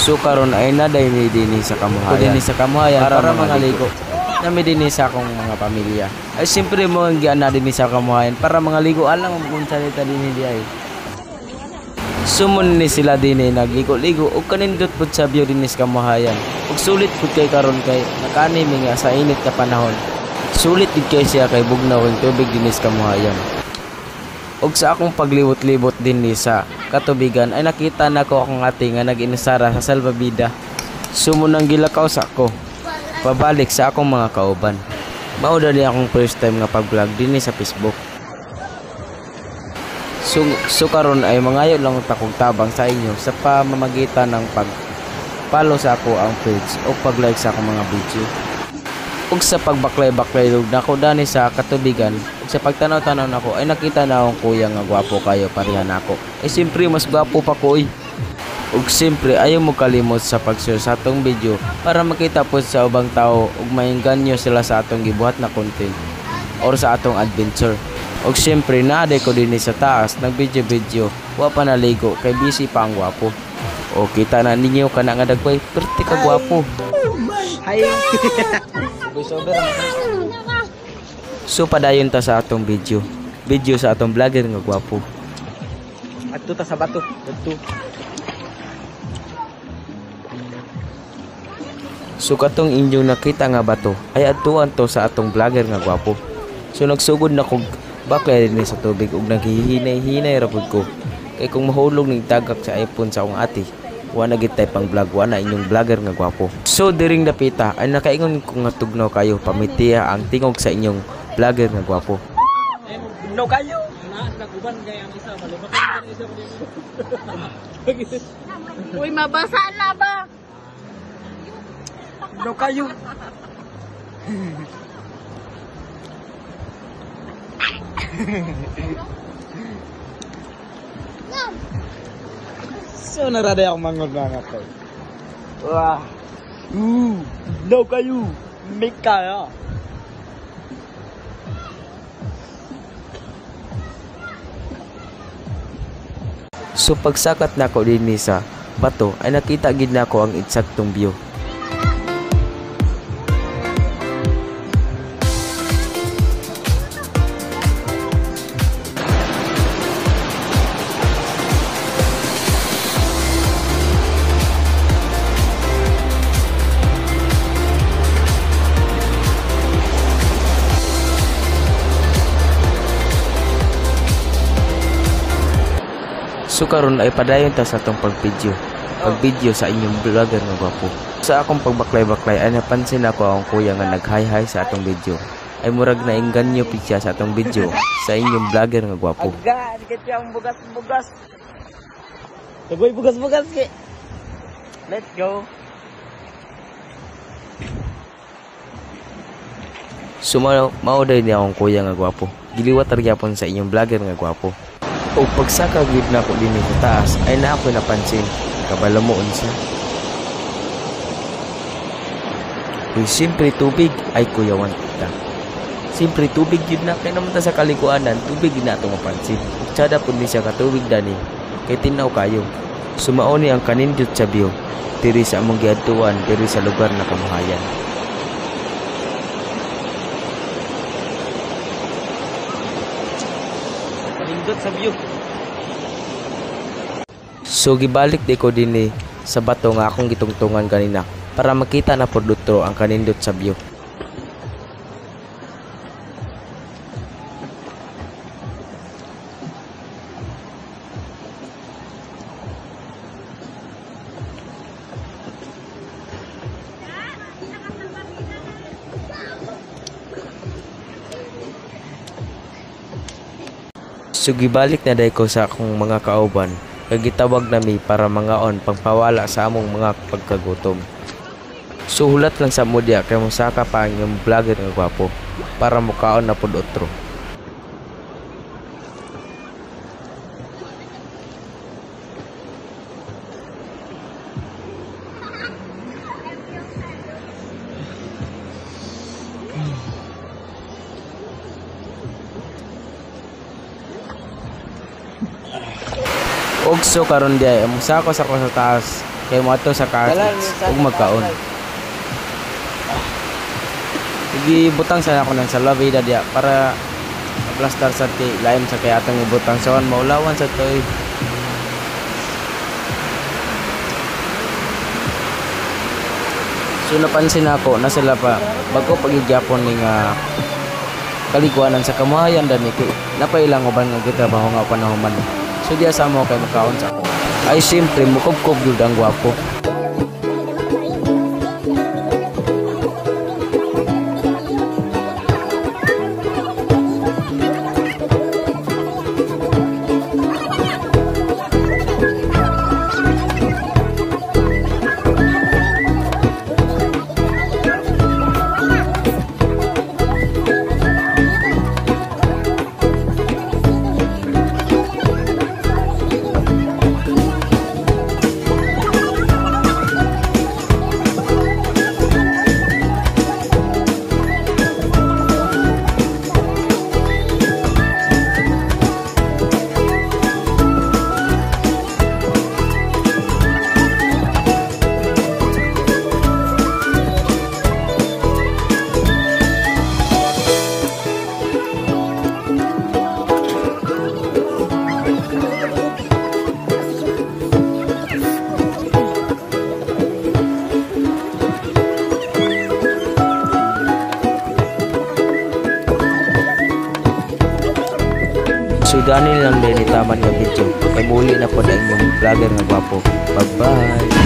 So karon ay naday mi dinhi sa kamuhayan para mangaligo. Nami dinhi sa akong mga pamilya. Ay siyempre mo ang giana dinhi sa kamuhayan para mangaligo alang unsa nita dinhi di ay. Sumon ni sila dinhi nagligo-ligo ug kanindot pud sa view dinhi sa kamuhayan. Ug sulit pud kay karon kay nakani mi nga sa init ka panahon. Sulit gid kay siya kay bugnaw ang tubig dinhi sa kamuhayan. Ug sa akong paglibot-libot dinhi sa katubigan ay nakita nako akong ate nga nag-inisara sa salbabida. Sumon ang gilakaw sa ako. Pabalik sa akong mga kauban. Mao dali akong first time nga pag-vlog dinhi sa Facebook. So karon ay mangayo lang takog tabang sa inyo sa pamamagitan ng pag-follow sa ako ang page o pag-like sa akong mga video. Ug sa pagbaklay-baklay lug nako dani sa katubigan, ug sa pagtanaw-tanaw nako ay nakita na akong kuya nga gwapo kayo pareha nako. Ay siyempre mas gwapo pa ko eh. Ug siyempre ayaw mo kalimot sa pag-share sa atong video para makita po sa ubang tao ug maingganyo sila sa atong gibuhat na content or sa atong adventure. Og siyempre naaday ko din sa taas nag video wa pa naligo kay busy pa ang gwapo. O kita na ninyo kana nga dagway perti ka gwapo. Hi. So padayon ta sa atong video sa atong vlogger nga gwapo. Adto ta sa bato, adto. So katong inyong nakita nga bato ay adtuan to sa atong vlogger nga gwapo. So nagsugod na kog baklay din sa tubig ug naghihinay-hinay ra pud ko. Kay kung mahulog ning tagak sa iPhone sa akong ate, wa na gid tay pang vlog, wa na inyong vlogger nga gwapo. So diring napita ay nakaingon ko nga tugnaw kayo pamitiya ang tingog sa inyong vlogger nga gwapo. Tugnaw kayo. Naguban kay ang isa malubak ang isa. Uy, mabasa na ba? Tugnaw kayo. So narada ako mangod mga ko. Wah. No kayo. Make kaya. So pagsakat nako dinhi sa bato ay nakita gid nako ang eksaktong view. So karon ay padayon ta sa atong pag-video sa inyong vlogger nga gwapo. Sa akong pagbaklay-baklay ay napansin ako ang kuya nga nag-hi-hi sa atong video. Ay murag na engganyo siya sa atong video sa inyong vlogger nga gwapo. Agad kit yang bugas-bugas. Tagoy bugas-bugas ki. Let's go. So mauday niya akong kuya nga gwapo. Giliwat ra gyapon sa inyong vlogger nga gwapo. O pagsakagid na ko din sa taas ay na ako napansin kabalo mo unsa. Uy, siyempre tubig ay kuyawan kita. Siyempre tubig yun na kaya naman ta sa kalikuanan tubig na itong mapansin. Tsada po din siya katubig dani kay tinaw kayo. Sumaoni ang kanindot sa view diri sa among giadtuan diri sa lugar na kamuhayan. Sa view. So gibalik di ko dinhi sa bato nga akong gitungtungan kanina para makita na pod dutro ang kanindot sa view. So gibalik na day ko sa akong mga kauban kay gitawag nami para mangaon pagpawala sa among mga pagkagutom. So hulat lang sa media kay mosaka pa ang yung vlogger nga gwapo para mukaon na pod otro. Og so karon diay musako sa ko sa taas kay mo ato sa carpets ug magkaon. Sige butang sana ako ng salvavida dia para plastar sa laim sa kay atong ibutang sawan maulawan sa toy. So napansin ako na sila pa bago pagigyapon ning kaliguanan sa kamuhayan dan iki napailang uban nga gitrabaho nga panahuman. So diya sa mo kay makaon sa ako. Ay simple mukubkob gyud ang gwapo. So ganun lang din itaman nga video. Kay muli na po na inyong vlogger nga gwapo. Bye bye.